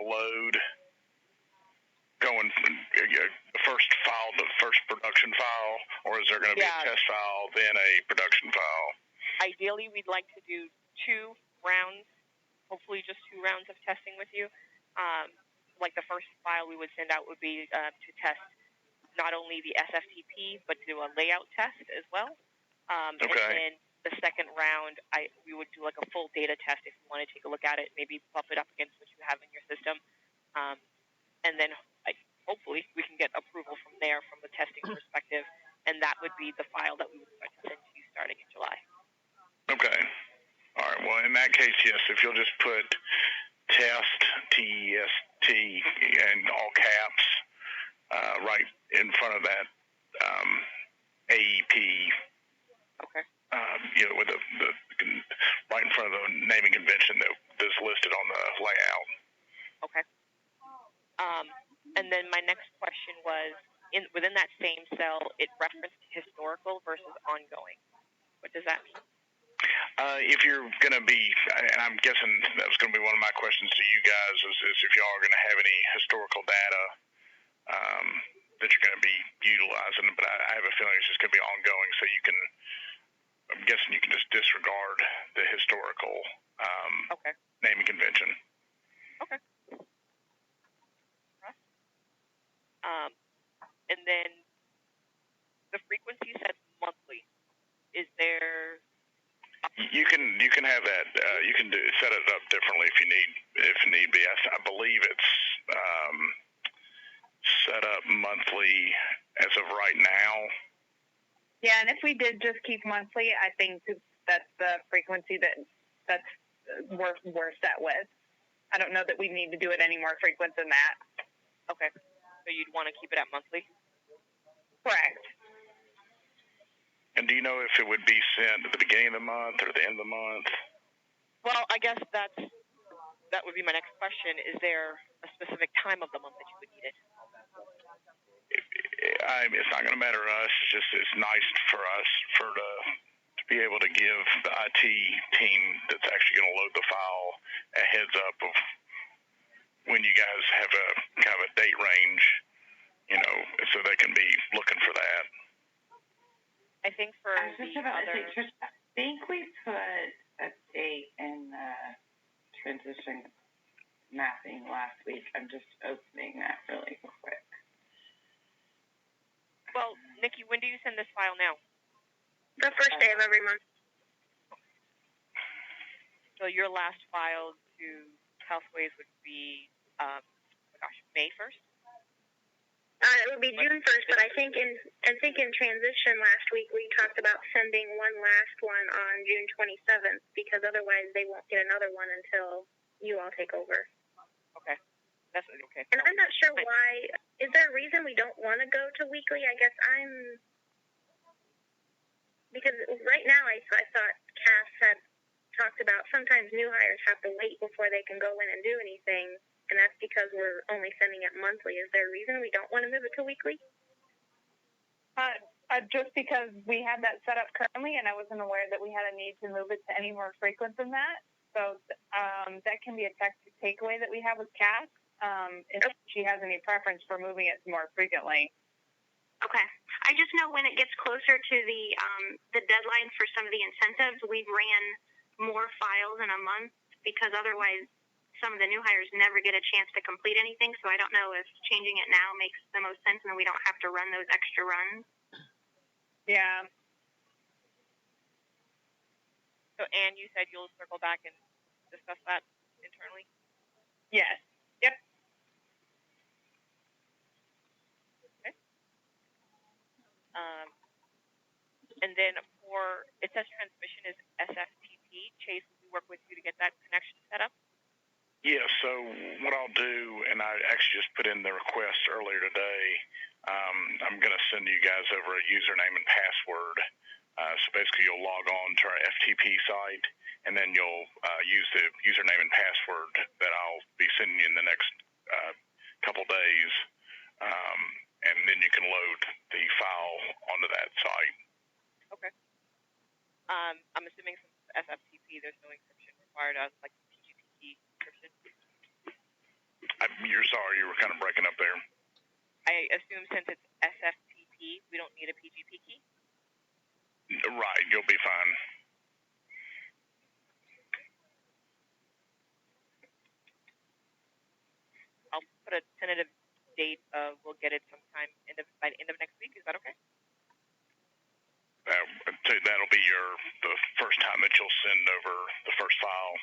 load going from the first file, the first production file, or is there going to be a test file, then a production file? Ideally, we'd like to do 2 rounds, hopefully just 2 rounds of testing with you. Like the first file we would send out would be to test not only the SFTP, but do a layout test as well. Okay. And then the second round, we would do like a full data test if you want to take a look at it, maybe bump it up against what you have in your system. And then hopefully we can get approval from there from the testing perspective, and that would be the file that we would start to send to you starting in July. Okay. All right. Well, in that case, yes, if you'll just put test, T-E-S-T, in all caps, right in front of that AEP. Okay. With the right in front of the naming convention that's listed on the layout. Okay. And then my next question was, within that same cell, it referenced historical versus ongoing. What does that mean? If you're going to be, and I'm guessing that was going to be one of my questions to you guys, is if y'all are going to have any historical data that you're going to be utilizing, but I have a feeling it's just going to be ongoing, so you can, I'm guessing you can just disregard the historical naming convention. Okay. And then the frequency says monthly. Is there? You can have that. You can set it up differently if need be. I believe it's set up monthly as of right now. Yeah, and if we did just keep monthly, I think that's the frequency that's we're set with. I don't know that we need to do it any more frequent than that. Okay. So you'd want to keep it at monthly? Correct. And do you know if it would be sent at the beginning of the month or the end of the month? Well, I guess that would be my next question. Is there a specific time of the month that you would need it? It's not going to matter to us. It's nice for us to be able to give the IT team that's actually going to load the file a heads up of when you guys have a kind of a date range, so they can be looking for that. I think for I think we put a date in the transition mapping last week. I'm just opening that really quick. Well, Nikki, when do you send this file now? The first day of every month. So your last file to Healthways would be, May 1st? It would be June 1st, but I think in transition last week we talked about sending one last one on June 27th because otherwise they won't get another one until you all take over. Okay. That's okay. And I'm not sure why. Is there a reason we don't want to go to weekly? I guess because right now I thought Cass had talked about sometimes new hires have to wait before they can go in and do anything, and that's because we're only sending it monthly. Is there a reason we don't want to move it to weekly? Just because we had that set up currently, and I wasn't aware that we had a need to move it to any more frequent than that. So that can be a takeaway that we have with Cass, if she has any preference for moving it more frequently. Okay. I just know when it gets closer to the deadlines for some of the incentives, we've ran more files in a month because otherwise some of the new hires never get a chance to complete anything. So I don't know if changing it now makes the most sense and we don't have to run those extra runs. Yeah. So, Anne, you said you'll circle back and discuss that internally? Yes. Yep. Okay. And then it says transmission is SFTP. Chase, will we work with you to get that connection set up? Yeah, so what I'll do, and I actually just put in the request earlier today, I'm going to send you guys over a username and password. So basically you'll log on to our FTP site, and then you'll use the username and password that I'll be sending you in the next couple days, and then you can load the file onto that site. Okay. I'm assuming since it's SFTP, there's no encryption required, like PGP encryption. You're sorry, you were kind of breaking up there. I assume since it's SFTP, we don't need a PGP key? Right, you'll be fine. I'll put a tentative date of we'll get it sometime by the end of next week. Is that okay? That'll be the first time that you'll send over the first file